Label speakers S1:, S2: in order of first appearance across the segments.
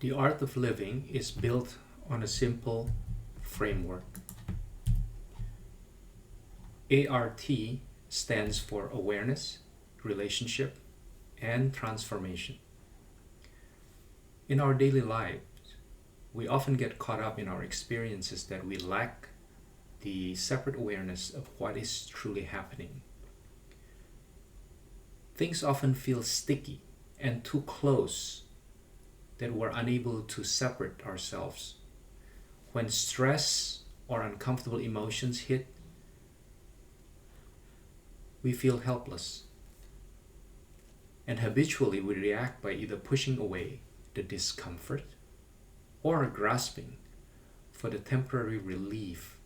S1: The art of living is built on a simple framework. ART stands for awareness, relationship, and transformation. In our daily lives, we often get caught up in our experiences that we lack the separate awareness of what is truly happening. Things often feel sticky and too close that we're unable to separate ourselves. When stress or uncomfortable emotions hit, we feel helpless. And habitually, we react by either pushing away the discomfort or grasping for the temporary relief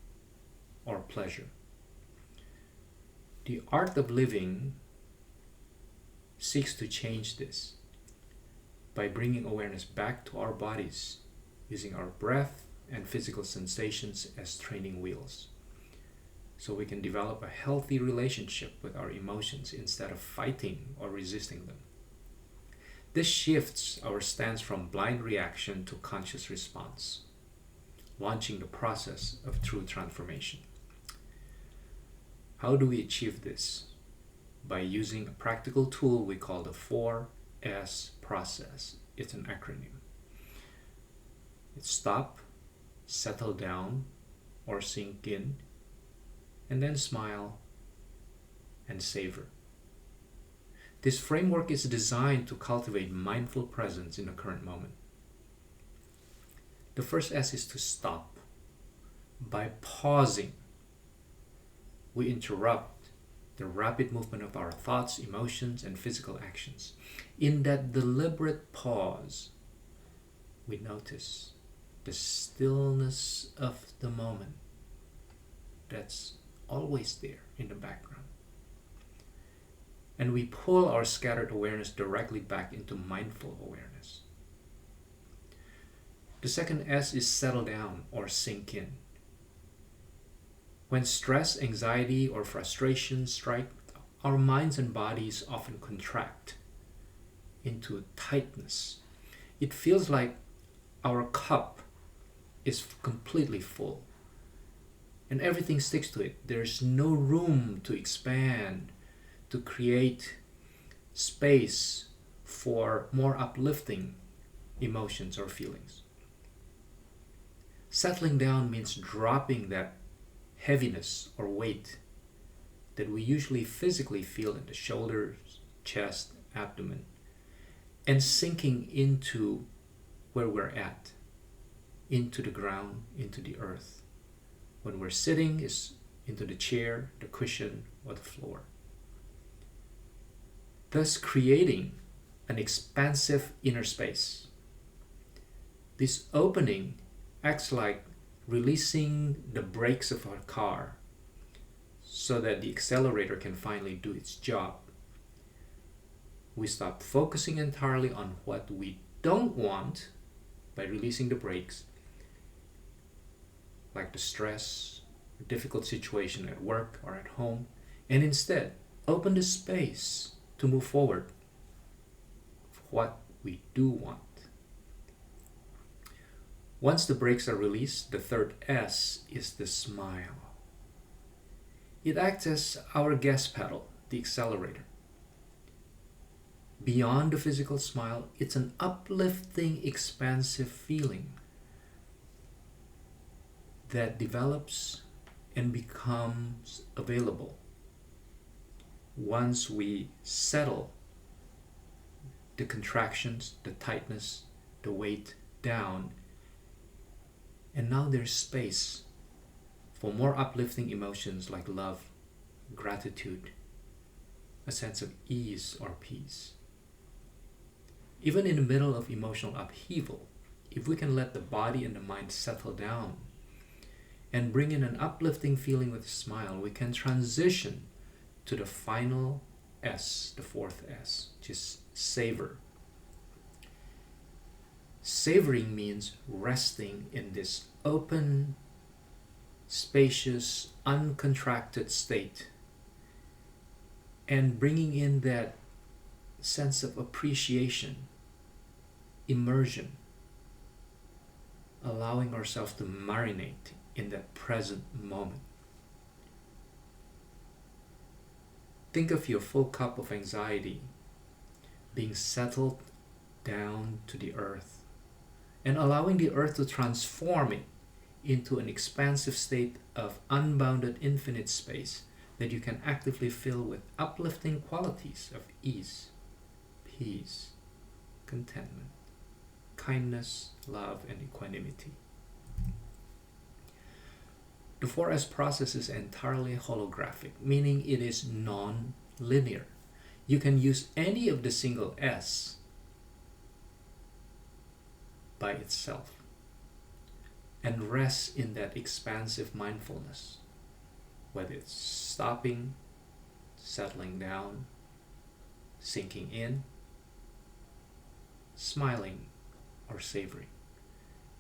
S1: or pleasure. The art of living seeks to change this by bringing awareness back to our bodies, using our breath and physical sensations as training wheels, so we can develop a healthy relationship with our emotions instead of fighting or resisting them. This shifts our stance from blind reaction to conscious response, launching the process of true transformation. How do we achieve this? By using a practical tool we call the 4S process. It's an acronym. It's stop, settle down, or sink in, and then smile and savor. This framework is designed to cultivate mindful presence in the current moment. The first S is to stop. By pausing, we interrupt the rapid movement of our thoughts, emotions, and physical actions. In that deliberate pause, we notice the stillness of the moment that's always there in the background. And we pull our scattered awareness directly back into mindful awareness. The second S is settle down or sink in. When stress, anxiety, or frustration strike, our minds and bodies often contract into tightness. It feels like our cup is completely full and everything sticks to it. There's no room to expand, to create space for more uplifting emotions or feelings. Settling down means dropping that heaviness or weight that we usually physically feel in the shoulders, chest, abdomen, and sinking into where we're at, into the ground, into the earth. When we're sitting, is into the chair, the cushion, or the floor. Thus creating an expansive inner space. This opening acts like releasing the brakes of our car so that the accelerator can finally do its job. We stop focusing entirely on what we don't want by releasing the brakes, like the stress, a difficult situation at work or at home, and instead open the space to move forward for what we do want. Once the brakes are released, the third S is the smile. It acts as our gas pedal, the accelerator. Beyond the physical smile, it's an uplifting, expansive feeling that develops and becomes available once we settle the contractions, the tightness, the weight down. And now there's space for more uplifting emotions like love, gratitude, a sense of ease or peace. Even in the middle of emotional upheaval, if we can let the body and the mind settle down and bring in an uplifting feeling with a smile, we can transition to the final S, the fourth S, which is savor. Savoring means resting in this open, spacious, uncontracted state and bringing in that sense of appreciation, immersion, allowing ourselves to marinate in that present moment. Think of your full cup of anxiety being settled down to the earth and allowing the earth to transform it into an expansive state of unbounded infinite space that you can actively fill with uplifting qualities of ease, peace, contentment, kindness, love, and equanimity. The 4S process is entirely holographic, meaning it is non-linear. You can use any of the single S by itself and rest in that expansive mindfulness, whether it's stopping, settling down, sinking in, smiling, or savoring.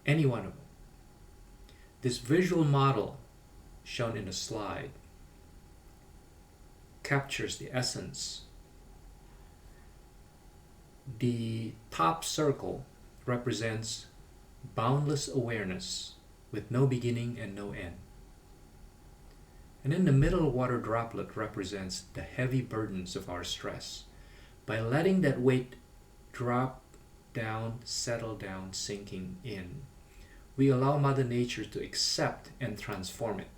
S1: Any one of them. This visual model shown in the slide captures the essence. The top circle represents boundless awareness with no beginning and no end. And in the middle water droplet represents the heavy burdens of our stress. By letting that weight drop down, settle down, sinking in, we allow Mother Nature to accept and transform it.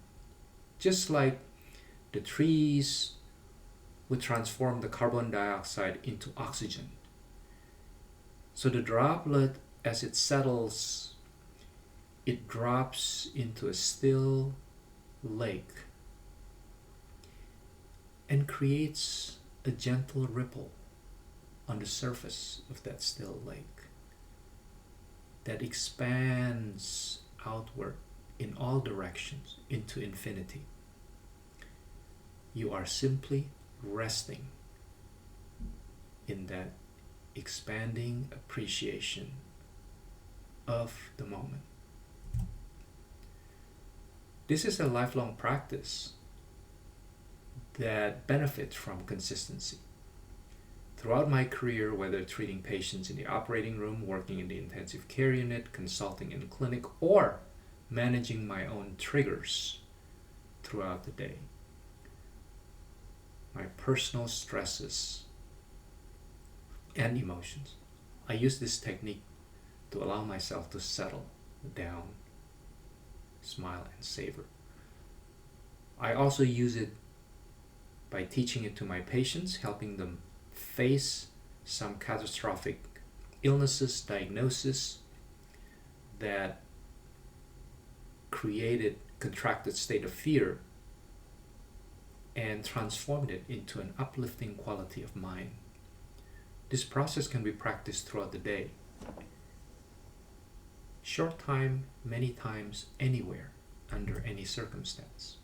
S1: Just like the trees would transform the carbon dioxide into oxygen. So the droplet, as it settles, it drops into a still lake and creates a gentle ripple on the surface of that still lake that expands outward in all directions into infinity. You are simply resting in that expanding appreciation of the moment. This is a lifelong practice that benefits from consistency. Throughout my career, whether treating patients in the operating room, working in the intensive care unit, consulting in clinic, or managing my own triggers throughout the day, my personal stresses and emotions, I use this technique to allow myself to settle down, smile, and savor. I also use it by teaching it to my patients, helping them face some catastrophic illnesses, diagnosis that created contracted state of fear and transformed it into an uplifting quality of mind. This process can be practiced throughout the day. Short time, many times, anywhere, under any circumstance.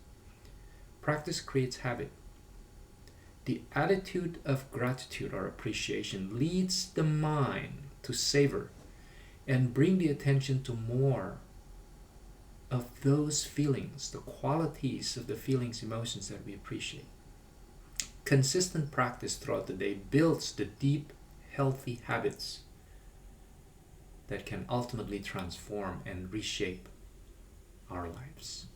S1: Practice creates habit. The attitude of gratitude or appreciation leads the mind to savor and bring the attention to more of those feelings, the qualities of the feelings, emotions that we appreciate. Consistent practice throughout the day builds the deep, healthy habits that can ultimately transform and reshape our lives.